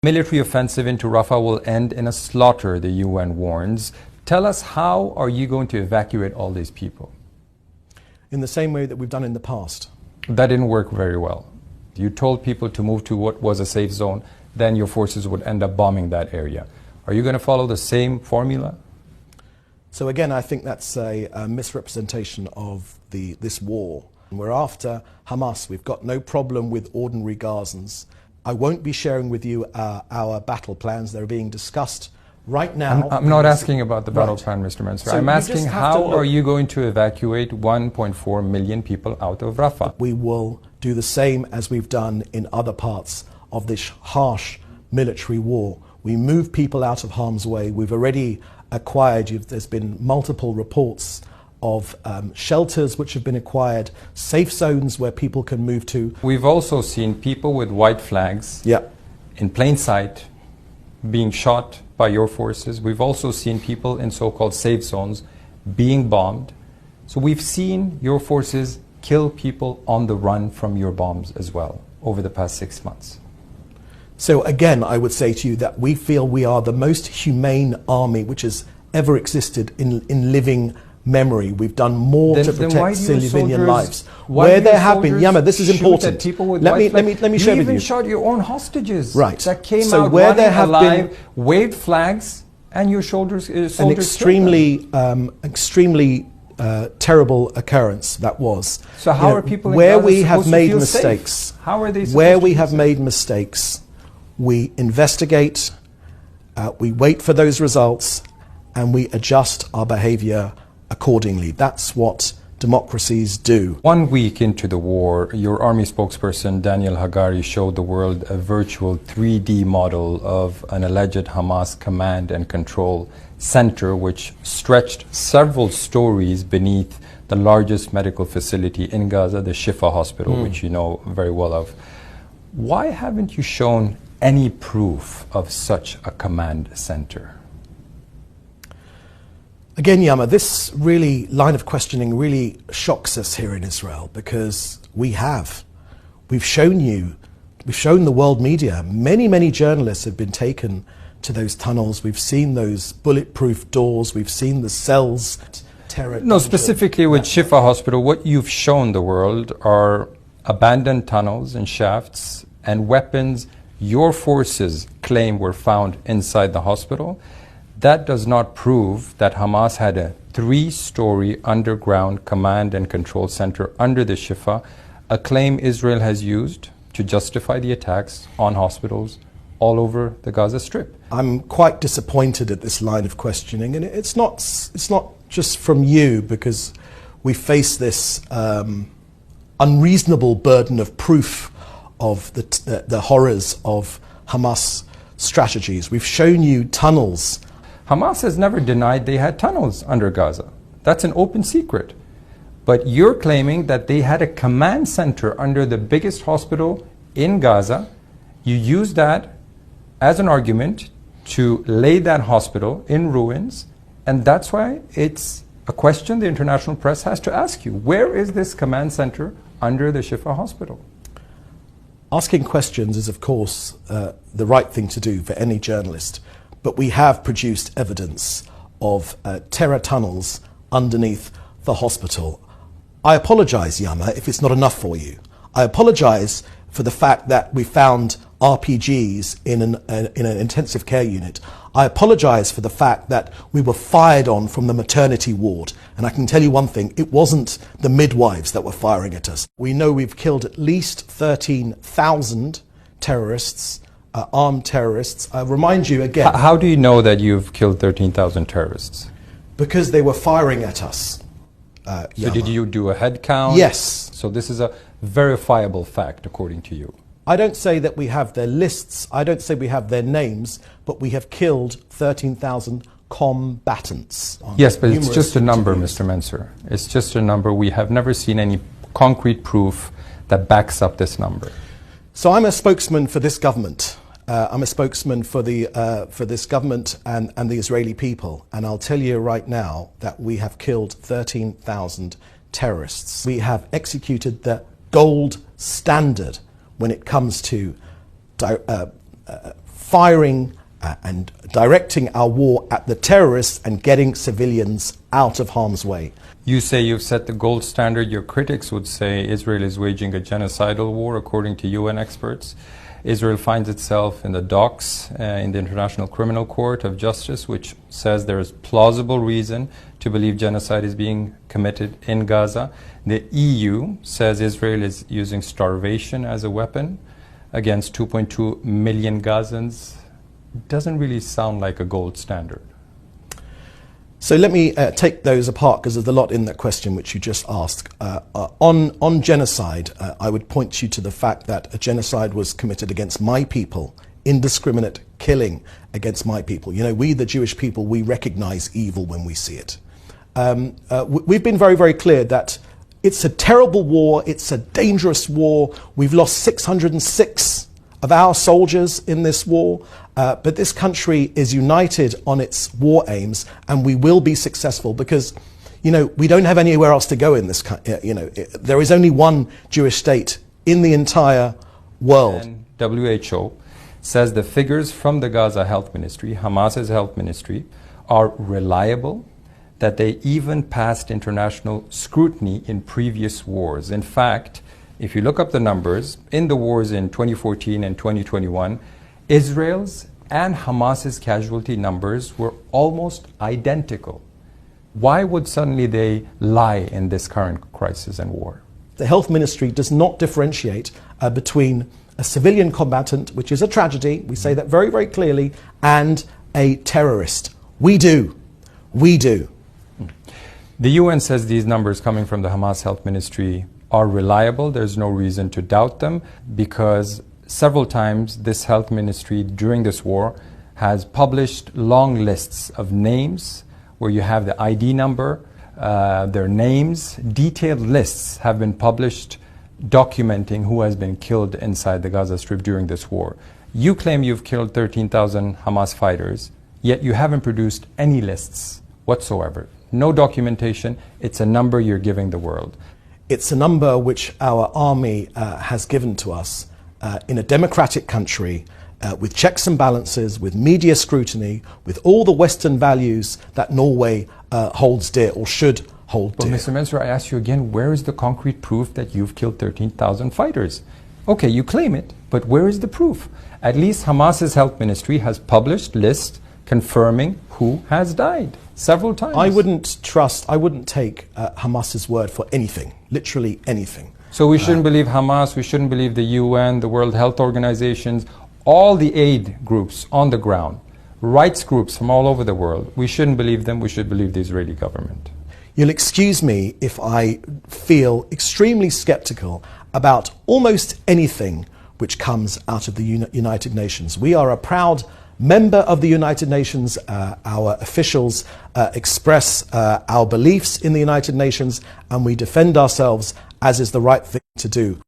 Military offensive into Rafah will end in a slaughter, the UN warns. Tell us, how are you going to evacuate all these people? In the same way that we've done in the past. That didn't work very well. You told people to move to what was a safe zone, then your forces would end up bombing that area. Are you going to follow the same formula? So again, I think that's a misrepresentation of this war. We're after Hamas. We've got no problem with ordinary Gazans. I won't be sharing with you our battle plans. They're being discussed right now. I'm not asking about the battle plan, Mr. Mansour. So I'm asking, how are you going to evacuate 1.4 million people out of Rafah? We will do the same as we've done in other parts of this harsh military war. We move people out of harm's way. We've already acquired, there's been multiple reports of shelters which have been acquired, safe zones where people can move to. We've also seen people with white flags in plain sight being shot by your forces. We've also seen people in so-called safe zones being bombed. So we've seen your forces kill people on the run from your bombs as well over the past 6 months. So again, I would say to you that we feel we are the most humane army which has ever existed in living memory. We've done more to protect civilian lives. Where there have been, Yama, this is important. Let me share with you. You even shot your own hostages. Right. That came so out where running there have alive, been waved flags, and your soldiers an extremely terrible occurrence that was. So how are people in where Gaza we have supposed to made feel mistakes? Safe? How are they supposed where to we feel have safe? made mistakes, we investigate, we wait for those results, and we adjust our behavior accordingly. That's what democracies do. 1 week into the war, your army spokesperson Daniel Hagari showed the world a virtual 3D model of an alleged Hamas command and control center which stretched several stories beneath the largest medical facility in Gaza, the Shifa hospital, which you know very well of. Why haven't you shown any proof of such a command center? Again, Yama, this really line of questioning really shocks us here in Israel, because we've shown the world media, many journalists have been taken to those tunnels. We've seen those bulletproof doors, we've seen the cells. No, specifically with Shifa Hospital, what you've shown the world are abandoned tunnels and shafts and weapons your forces claim were found inside the hospital. That does not prove that Hamas had a 3-story underground command and control center under the Shifa, a claim Israel has used to justify the attacks on hospitals all over the Gaza Strip. I'm quite disappointed at this line of questioning, and it's not just from you, because we face this unreasonable burden of proof of the horrors of Hamas strategies. We've shown you tunnels. Hamas has never denied they had tunnels under Gaza. That's an open secret. But you're claiming that they had a command center under the biggest hospital in Gaza. You use that as an argument to lay that hospital in ruins, and that's why it's a question the international press has to ask you. Where is this command center under the Shifa hospital? Asking questions is, of course, the right thing to do for any journalist. But we have produced evidence of terror tunnels underneath the hospital. I apologize, Yama, if it's not enough for you. I apologize for the fact that we found RPGs in an intensive care unit. I apologize for the fact that we were fired on from the maternity ward. And I can tell you one thing, it wasn't the midwives that were firing at us. We know we've killed at least 13,000 terrorists, armed terrorists. I remind you again. How do you know that you've killed 13,000 terrorists? Because they were firing at us. So did you do a head count? Yes. So this is a verifiable fact according to you. I don't say that we have their lists, I don't say we have their names, but we have killed 13,000 combatants. Yes, but it's just a number, Mr. Mansour. It's just a number. We have never seen any concrete proof that backs up this number. So I'm a spokesman for this government. I'm a spokesman for this government and the Israeli people. And I'll tell you right now that we have killed 13,000 terrorists. We have executed the gold standard when it comes to firing and directing our war at the terrorists and getting civilians out of harm's way. You say you've set the gold standard. Your critics would say Israel is waging a genocidal war, according to UN experts. Israel finds itself in the docks in the International Criminal Court of Justice, which says there is plausible reason to believe genocide is being committed in Gaza. The EU says Israel is using starvation as a weapon against 2.2 million Gazans. Doesn't really sound like a gold standard. So let me take those apart, because there's a lot in that question which you just asked. On genocide, I would point you to the fact that a genocide was committed against my people, indiscriminate killing against my people. You know, we, the Jewish people, we recognize evil when we see it. We've been very, very clear that it's a terrible war, it's a dangerous war. We've lost 606 of our soldiers in this war, but this country is united on its war aims, and we will be successful because, you know, we don't have anywhere else to go in this country. You know, there is only one Jewish state in the entire world. And WHO says the figures from the Gaza Health Ministry, Hamas's health ministry, are reliable, that they even passed international scrutiny in previous wars. In fact, if you look up the numbers, in the wars in 2014 and 2021, Israel's and Hamas's casualty numbers were almost identical. Why would suddenly they lie in this current crisis and war? The health ministry does not differentiate between a civilian combatant, which is a tragedy, we say that very, very clearly, and a terrorist. We do. We do. The UN says these numbers coming from the Hamas health ministry are reliable. There's no reason to doubt them, because several times this health ministry during this war has published long lists of names where you have the ID number, their names. Detailed lists have been published documenting who has been killed inside the Gaza Strip during this war. You claim you've killed 13,000 Hamas fighters, yet you haven't produced any lists whatsoever. No documentation. It's a number you're giving the world. It's a number which our army has given to us in a democratic country with checks and balances, with media scrutiny, with all the Western values that Norway holds dear or should hold dear. But Mr. Mensur, I ask you again, where is the concrete proof that you've killed 13,000 fighters? Okay, you claim it, but where is the proof? At least Hamas's health ministry has published lists confirming who has died several times. I wouldn't take Hamas's word for anything, literally anything. So we shouldn't believe Hamas, we shouldn't believe the UN, the World Health Organizations, all the aid groups on the ground, rights groups from all over the world. We shouldn't believe them, we should believe the Israeli government. You'll excuse me if I feel extremely skeptical about almost anything which comes out of the United Nations. We are a proud member of the United Nations. Our officials express our beliefs in the United Nations, and we defend ourselves as is the right thing to do.